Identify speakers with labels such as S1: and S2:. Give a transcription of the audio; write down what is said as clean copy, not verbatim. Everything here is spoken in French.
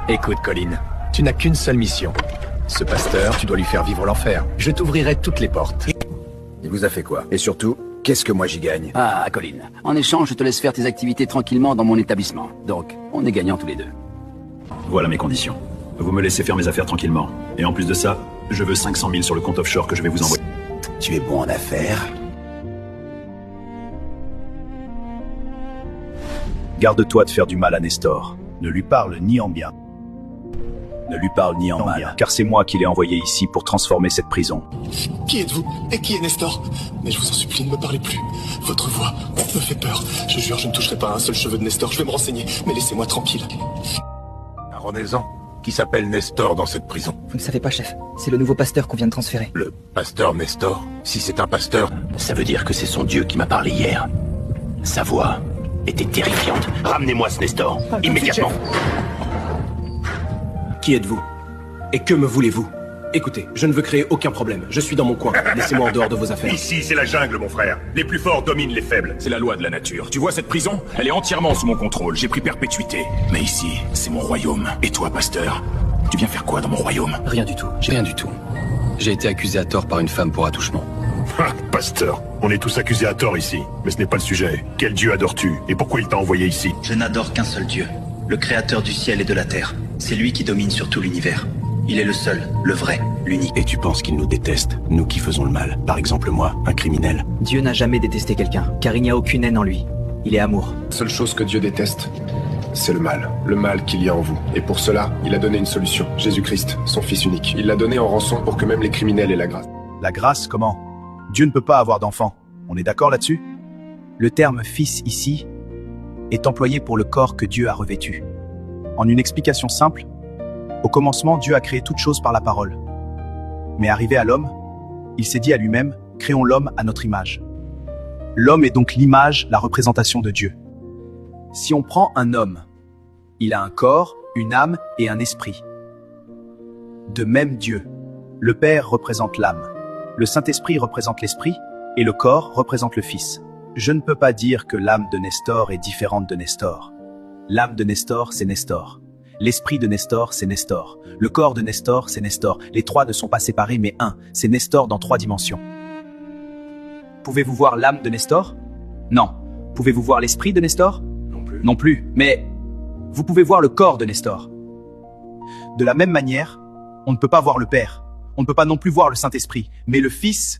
S1: Écoute, Colin, tu n'as qu'une seule mission. Ce pasteur, tu dois lui faire vivre l'enfer. Je t'ouvrirai toutes les portes.
S2: Il vous a fait quoi? Et surtout, qu'est-ce que moi j'y gagne?
S3: Ah, Colin, en échange, je te laisse faire tes activités tranquillement dans mon établissement. Donc, on est gagnants tous les deux.
S4: Voilà mes conditions. Vous me laissez faire mes affaires tranquillement. Et en plus de ça, je veux 500 000 sur le compte offshore que je vais vous envoyer.
S2: Tu es bon en affaires.
S4: Garde-toi de faire du mal à Nestor. Ne lui parle ni en bien. Ne lui parle ni en mal, car c'est moi qui l'ai envoyé ici pour transformer cette prison.
S5: Qui êtes-vous? Et qui est Nestor? Mais je vous en supplie, ne me parlez plus. Votre voix me fait peur. Je jure, je ne toucherai pas un seul cheveu de Nestor. Je vais me renseigner, mais laissez-moi tranquille.
S6: Un renaissant qui s'appelle Nestor dans cette prison.
S7: Vous ne savez pas, chef. C'est le nouveau pasteur qu'on vient de transférer.
S6: Le pasteur Nestor? Si c'est un pasteur...
S1: Ça veut dire que c'est son dieu qui m'a parlé hier. Sa voix était terrifiante. Ramenez-moi ce Nestor, immédiatement.
S8: Qui êtes-vous? Et que me voulez-vous? Écoutez, je ne veux créer aucun problème. Je suis dans mon coin. Laissez-moi en dehors de vos affaires.
S6: Ici, c'est la jungle, mon frère. Les plus forts dominent les faibles.
S9: C'est la loi de la nature. Tu vois cette prison? Elle est entièrement sous mon contrôle. J'ai pris perpétuité. Mais ici, c'est mon royaume. Et toi, pasteur, tu viens faire quoi dans mon royaume?
S1: Rien du tout. Rien du tout. J'ai été accusé à tort par une femme pour attouchement.
S6: Pasteur, on est tous accusés à tort ici. Mais ce n'est pas le sujet. Quel dieu adores-tu? Et pourquoi il t'a envoyé ici?
S10: Je n'adore qu'un seul dieu. Le créateur du ciel et de la terre. C'est lui qui domine sur tout l'univers. Il est le seul, le vrai, l'unique.
S4: Et tu penses qu'il nous déteste, nous qui faisons le mal? Par exemple moi, un criminel.
S7: Dieu n'a jamais détesté quelqu'un, car il n'y a aucune haine en lui. Il est amour.
S5: La seule chose que Dieu déteste, c'est le mal qu'il y a en vous. Et pour cela, il a donné une solution. Jésus-Christ, son Fils unique. Il l'a donné en rançon pour que même les criminels aient la grâce.
S4: La grâce, comment? Dieu ne peut pas avoir d'enfant. On est d'accord là-dessus?
S11: Le terme « fils » ici est employé pour le corps que Dieu a revêtu. En une explication simple, au commencement, Dieu a créé toute chose par la parole. Mais arrivé à l'homme, il s'est dit à lui-même, créons l'homme à notre image. L'homme est donc l'image, la représentation de Dieu. Si on prend un homme, il a un corps, une âme et un esprit. De même Dieu, le Père représente l'âme, le Saint-Esprit représente l'esprit et le corps représente le Fils. Je ne peux pas dire que l'âme de Nestor est différente de Nestor. L'âme de Nestor, c'est Nestor. L'esprit de Nestor, c'est Nestor. Le corps de Nestor, c'est Nestor. Les trois ne sont pas séparés, mais un. C'est Nestor dans 3 dimensions. Pouvez-vous voir l'âme de Nestor? Non. Pouvez-vous voir l'esprit de Nestor?
S5: Non plus.
S11: Non plus. Mais vous pouvez voir le corps de Nestor. De la même manière, on ne peut pas voir le Père. On ne peut pas non plus voir le Saint-Esprit. Mais le Fils